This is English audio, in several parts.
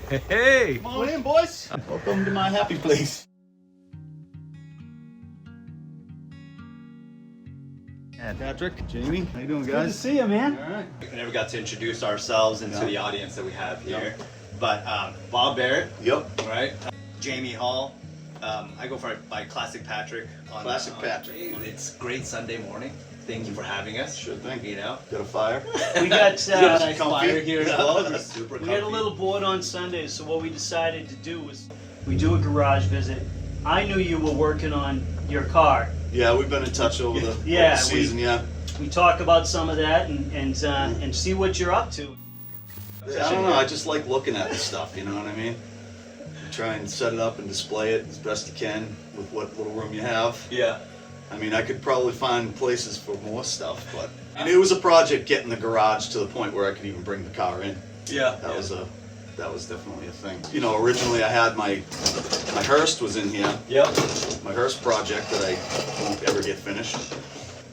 Hey! Come on in, boys. Welcome to my happy place. And Patrick, Jamie, how you doing, guys? Good to see you, man. All right. We never got to introduce ourselves and to the audience that we have here. But Bob Barrett, Yep. right? Jamie Hall. I go by Classic Patrick. Classic Patrick. It's great Sunday morning. Thank you for having us. Sure thing. You know, Got a fire? We got got a nice comfy. fire here as well. It's super we had a comfy. little board on Sundays, so what we decided to do was we do a garage visit. I knew you were working on your car. Yeah, we've been in touch over the, Yeah, over the season, yeah. We talk about some of that and see what you're up to. I don't know, I just like looking at this stuff, you know what I mean? You try and set it up and display it as best you can with what little room you have. Yeah. I mean, I could probably find places for more stuff, but and it was a project getting the garage to the point where I could even bring the car in. Yeah. That was definitely a thing. You know, originally I had my Hurst was in here, Yep. my Hurst project that I won't ever get finished.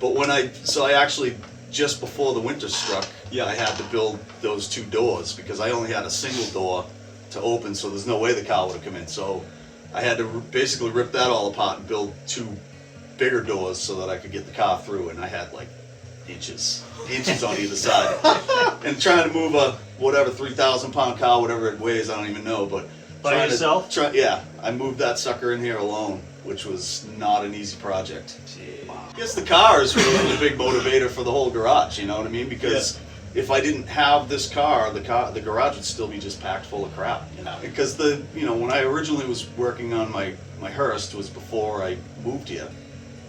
But when I actually, just before the winter struck, Yeah. I had to build those two doors because I only had a single door to open, so there's no way the car would have come in. So I had to basically rip that all apart and build two bigger doors so that I could get the car through, and I had like inches on either side. And trying to move a whatever 3,000-pound car, whatever it weighs, I don't even know, but By trying yourself? Yeah, I moved that sucker in here alone, which was not an easy project. I guess the car is really the big motivator for the whole garage, you know what I mean? Because if I didn't have this car, the garage would still be just packed full of crap, you know? Because when I originally was working on my Hurst was before I moved here,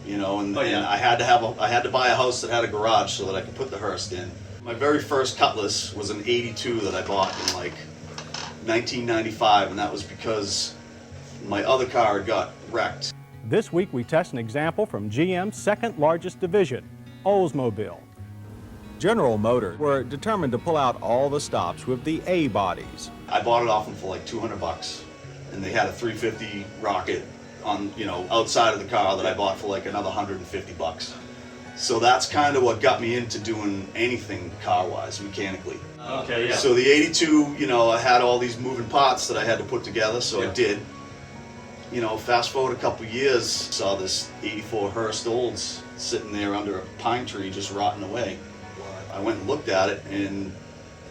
you know, and I had to buy a house that had a garage so that I could put the Hurst in. My very first Cutlass was an 82 that I bought in like 1995, and that was because my other car had got wrecked. This week we test an example from GM's second largest division, Oldsmobile. General Motors were determined to pull out all the stops with the A bodies. I bought it off them for like $200, and they had a 350 Rocket on, you know, outside of the car that I bought for like another $150. So that's kind of what got me into doing anything car-wise, mechanically. Okay, yeah. So the 82, you know, I had all these moving parts that I had to put together, so I did. You know, fast forward a couple years, saw this 84 Hurst Olds sitting there under a pine tree just rotting away. I went and looked at it, and,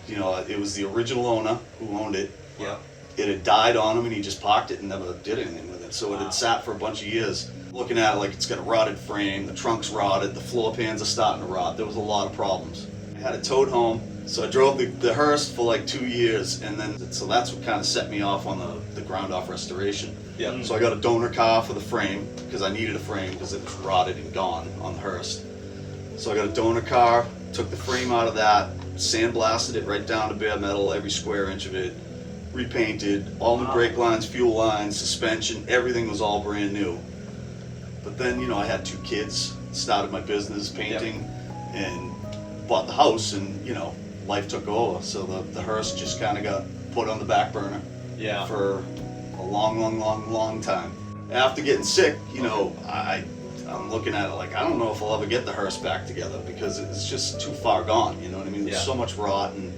you know, it was the original owner who owned it. Yeah. It had died on him, and he just parked it and never did anything with it. So it had sat for a bunch of years. Looking at it like it's got a rotted frame, the trunk's rotted, the floor pans are starting to rot. There was a lot of problems. I had it towed home, so I drove the Hurst for like 2 years, and then, so that's what kind of set me off on the ground off restoration. Yeah. So I got a donor car for the frame, because I needed a frame because it was rotted and gone on the Hurst. So I got a donor car, took the frame out of that, sandblasted it right down to bare metal, every square inch of it, repainted, all new brake lines, fuel lines, suspension, everything was all brand new. But then, you know, I had 2 kids, started my business painting, and bought the house, and, you know, life took over. So the Hurst just kind of got put on the back burner for a long time. After getting sick, you know, I'm looking at it like, I don't know if I'll ever get the Hurst back together because it's just too far gone, you know what I mean? There's so much rot, and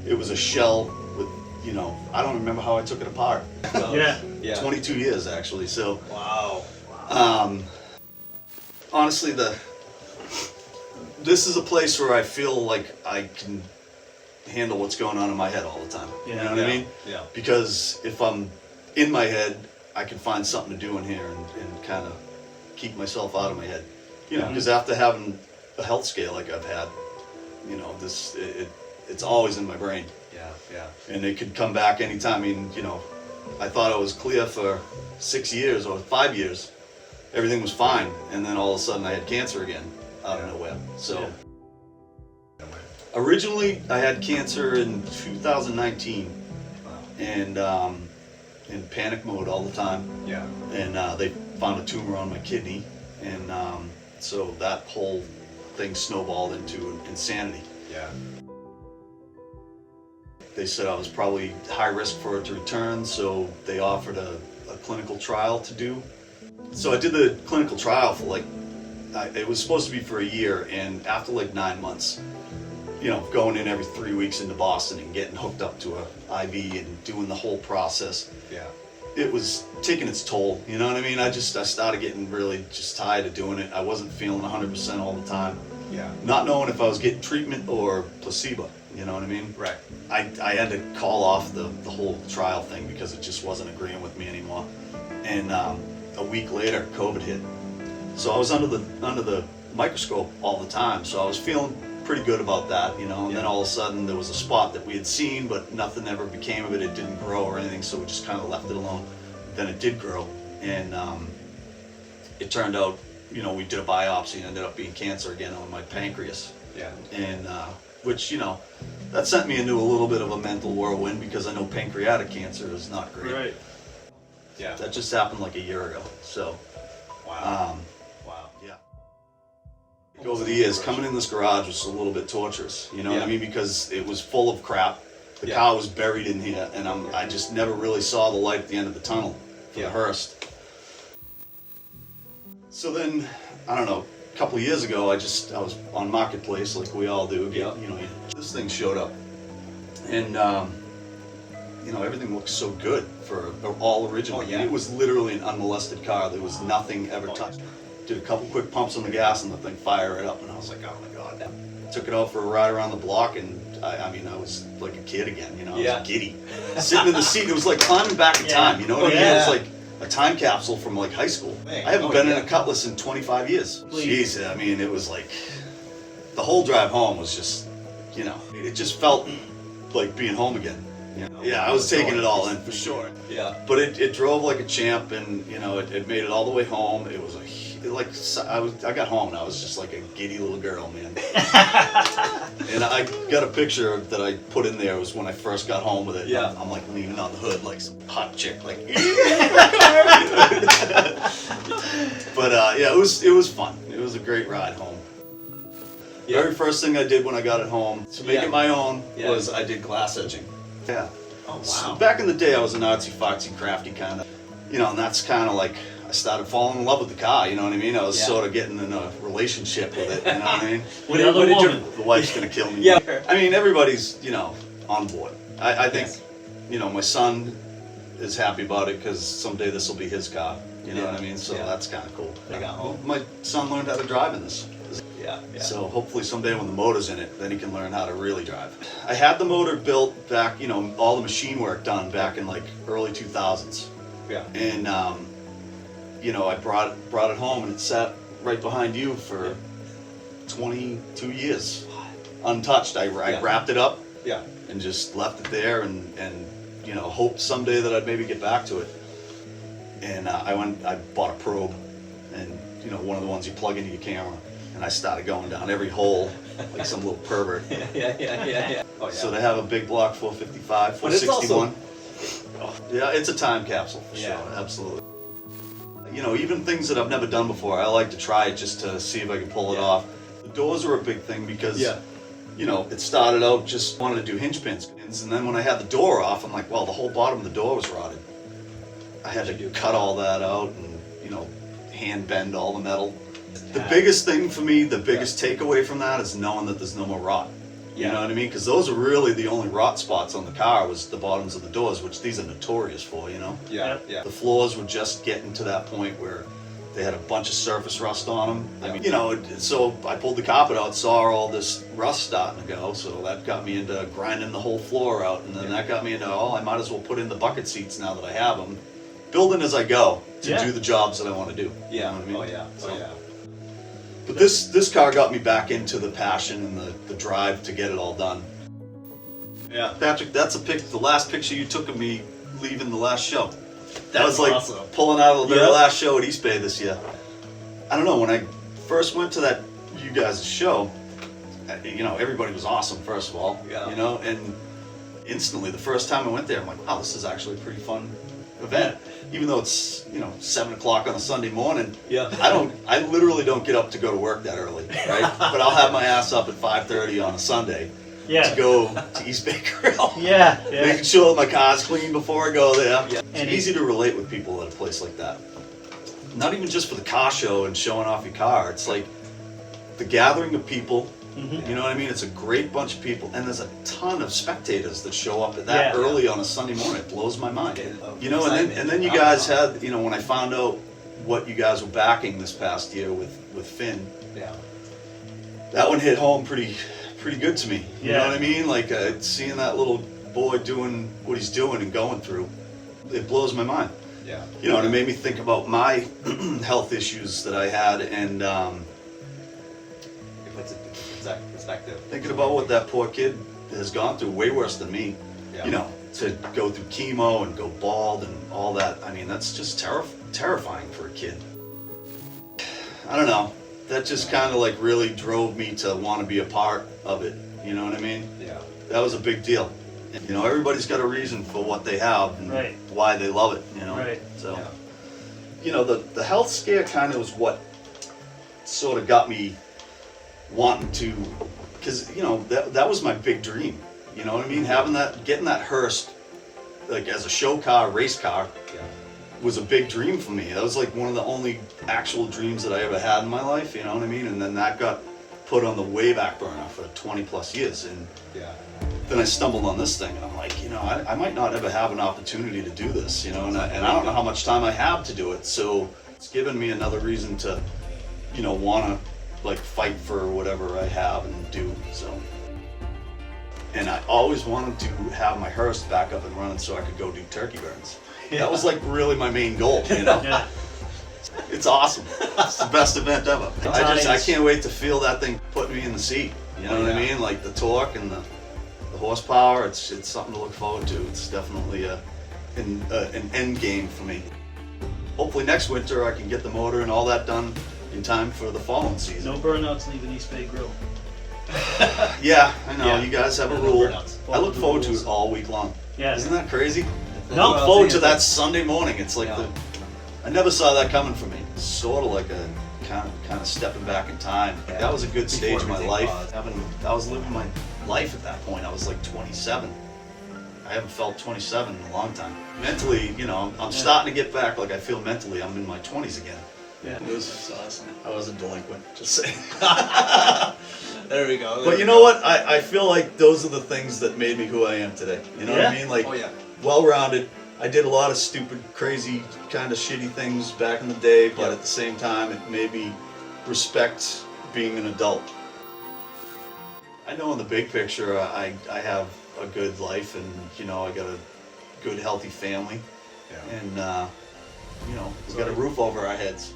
it was a shell with, you know, I don't remember how I took it apart. Yeah. 22 years actually, so. Wow. Honestly, this is a place where I feel like I can handle what's going on in my head all the time. You know what I mean? Yeah. Because if I'm in my head, I can find something to do in here and kind of keep myself out of my head. You know, because after having a health scare like I've had, you know, it's always in my brain. Yeah. And it could come back anytime. I mean, you know, I thought I was clear for 6 years or 5 years. Everything was fine, and then all of a sudden I had cancer again out of nowhere. So originally I had cancer in 2019, and in panic mode all the time. Yeah. And they found a tumor on my kidney, and so that whole thing snowballed into insanity. Yeah. They said I was probably high risk for it to return, so they offered a clinical trial to do. So I did the clinical trial for like, it was supposed to be for a year, and after like 9 months, you know, going in every 3 weeks into Boston and getting hooked up to a IV and doing the whole process. Yeah. It was taking its toll, you know what I mean? I started getting really just tired of doing it. I wasn't feeling 100% all the time. Yeah. Not knowing if I was getting treatment or placebo, you know what I mean? Right. I had to call off the whole trial thing because it just wasn't agreeing with me anymore. And a week later, COVID hit. So I was under the microscope all the time, so I was feeling pretty good about that, you know, and then all of a sudden there was a spot that we had seen, but nothing ever became of it. It didn't grow or anything, so we just kind of left it alone. Then it did grow, and it turned out, you know, we did a biopsy and ended up being cancer again on my pancreas. Yeah. And which, you know, that sent me into a little bit of a mental whirlwind because I know pancreatic cancer is not great. Right. Yeah. That just happened like a year ago, so. Wow. Yeah. Over the years, coming in this garage was a little bit torturous, you know what I mean? Because it was full of crap. The car was buried in here, and I just never really saw the light at the end of the tunnel for the Hurst. So then, I don't know, a couple of years ago, I was on Marketplace like we all do. You know, this thing showed up, and you know, everything looked so good for all original. It was literally an unmolested car. There was nothing ever touched. Did a couple quick pumps on the gas and the thing fired right up, and I was like, oh my god. Took it out for a ride around the block, and I mean, I was like a kid again, you know, I was giddy. Sitting in the seat, it was like climbing back in time, you know what I mean? It was like a time capsule from like high school. I haven't been in a Cutlass in 25 years. Jeez, I mean, it was like, the whole drive home was just, you know, it just felt like being home again. You know? Yeah, I was taking it all in for sure. Yeah. But it drove like a champ, and you know, it made it all the way home. It was I got home and I was just like a giddy little girl, man. And I got a picture that I put in there. It was when I first got home with it. Yeah. I'm like leaning on the hood like some hot chick, like. But yeah, it was fun. It was a great ride home. The very first thing I did when I got it home to make it my own was I did glass edging. Yeah. Oh wow. So back in the day, I was an artsy foxy crafty kind of, you know, and that's kind of like I started falling in love with the car. You know what I mean? I was sort of getting in a relationship with it. You know what I mean? What did The wife's gonna kill me. Yeah. I mean, everybody's, you know, on board. I think, you know, my son is happy about it because someday this will be his car. You know what I mean? So that's kind of cool. My son learned how to drive in this. Yeah. So hopefully someday when the motor's in it, then he can learn how to really drive. I had the motor built back, you know, all the machine work done back in like early 2000s. Yeah. And you know, I brought it home and it sat right behind you for 22 years, untouched. I wrapped it up. Yeah. And just left it there, and you know, hoped someday that I'd maybe get back to it. And I bought a probe, and you know, one of the ones you plug into your camera, and I started going down every hole like some little pervert. Yeah. Oh, yeah. So they have a big block 455, 461. Yeah, it's a time capsule for sure, absolutely. You know, even things that I've never done before, I like to try it just to see if I can pull it off. The doors are a big thing because, you know, it started out just wanted to do hinge pins. And then when I had the door off, I'm like, well, the whole bottom of the door was rotted. I had to cut all that out and, you know, hand bend all the metal. The biggest thing for me, the biggest takeaway from that is knowing that there's no more rot. You know what I mean? Because those are really the only rot spots on the car was the bottoms of the doors, which these are notorious for, you know? Yeah. The floors were just getting to that point where they had a bunch of surface rust on them. I mean, you know, so I pulled the carpet out, saw all this rust starting to go, so that got me into grinding the whole floor out, and then that got me into, I might as well put in the bucket seats now that I have them. Building as I go to do the jobs that I want to do. Yeah. You know what I mean? Oh yeah. Oh yeah. But this car got me back into the passion and the drive to get it all done. Yeah. Patrick, that's the last picture you took of me leaving the last show. That was That's like awesome. pulling out of the very last show at East Bay this year. I don't know, when I first went to that you guys' show, you know, everybody was awesome, first of all. Yeah. You know, and instantly, the first time I went there, I'm like, wow, this is actually a pretty fun event. Even though it's, you know, 7 o'clock on a Sunday morning. Yeah. I literally don't get up to go to work that early, right? But I'll have my ass up at 5:30 on a Sunday to go to East Bay Grill. Making sure that my car's clean before I go there. Yeah. It's easy to relate with people at a place like that. Not even just for the car show and showing off your car. It's like the gathering of people You know what I mean? It's a great bunch of people, and there's a ton of spectators that show up at that early on a Sunday morning. It blows my mind. You know, and then you guys had, you know, when I found out what you guys were backing this past year with Finn, that one hit home pretty good to me. You know what I mean? Like seeing that little boy doing what he's doing and going through, it blows my mind. Yeah. You know, and it made me think about my health issues that I had, and It puts it in perspective. thinking about what that poor kid has gone through, way worse than me. Yeah. You know, to go through chemo and go bald and all that. I mean, that's just terrifying for a kid. I don't know. That just kind of like really drove me to want to be a part of it. You know what I mean? Yeah. That was a big deal. And, you know, everybody's got a reason for what they have and why they love it. You know. Right. So, you know, the health scare kind of was what sort of got me wanting to, because you know that was my big dream. You know what I mean? Having that, getting that Hurst, like as a show car, race car, was a big dream for me. That was like one of the only actual dreams that I ever had in my life. You know what I mean? And then that got put on the way back burner for 20 plus years. And then I stumbled on this thing, and I'm like, you know, I might not ever have an opportunity to do this. You know, and I don't know how much time I have to do it. So it's given me another reason to, you know, want to like fight for whatever I have and do. So. And I always wanted to have my Hurst back up and running so I could go do turkey burns. That was like really my main goal, you know? It's awesome. It's the best event ever. I can't wait to feel that thing putting me in the seat. You know what I mean? Like the torque and the horsepower, it's something to look forward to. It's definitely an end game for me. Hopefully next winter I can get the motor and all that done in time for the following season. No burnouts leaving East Bay Grill. Yeah, I know. You guys have a rule. burnouts. I look forward to it all week long. Yeah. Isn't that crazy? No. I look forward to that Sunday morning. It's like I never saw that coming for me. It's sort of like a kind of stepping back in time. That was a good stage of my life. I was living my life at that point. I was like 27. I haven't felt 27 in a long time. Mentally, you know, I'm starting to get back. Like I feel mentally, I'm in my 20s again. Yeah. It was awesome. I was a delinquent. Just saying. There we go. But you know what? I feel like those are the things that made me who I am today. You know what I mean? Like, well-rounded. I did a lot of stupid, crazy, kind of shitty things back in the day, but at the same time, it made me respect being an adult. I know in the big picture, I have a good life, and you know, I got a good, healthy family, and you know, we got a roof over our heads.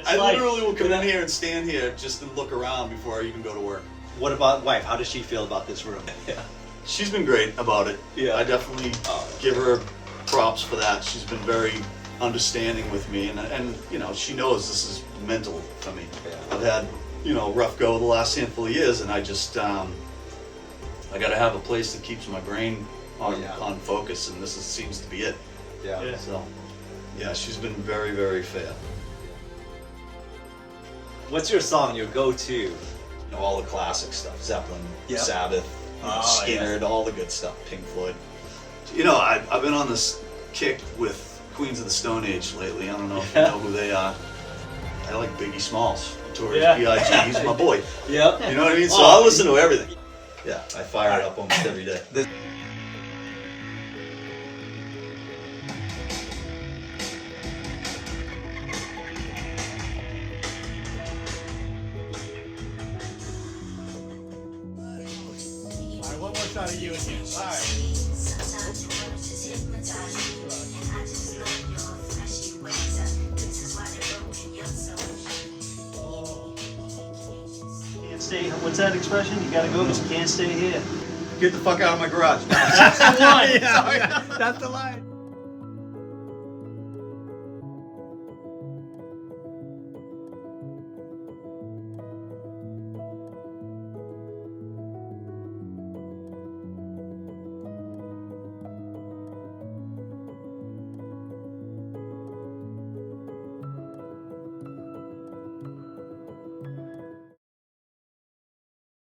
I literally will come in here and stand here just to look around before I even go to work. What about wife? How does she feel about this room? She's been great about it. Yeah. I definitely give her props for that. She's been very understanding with me, and you know, she knows this is mental for me. Yeah. I've had, you know, a rough go the last handful of years, and I just I got to have a place that keeps my brain on focus, and this seems to be it. Yeah. So, yeah, she's been very, very fair. What's your song, your go-to? You know, all the classic stuff: Zeppelin, Sabbath, Skinner, all the good stuff. Pink Floyd. You know, I've been on this kick with Queens of the Stone Age lately. I don't know if you know who they are. I like Biggie Smalls, Notorious B.I.G. He's my boy. Yep. You know what I mean? So I listen to everything. Yeah, I fire it up almost every day. One more shot of you again. All right. Can't stay. What's that expression? You gotta go because you can't stay here. Get the fuck out of my garage. That's the one. That's the line.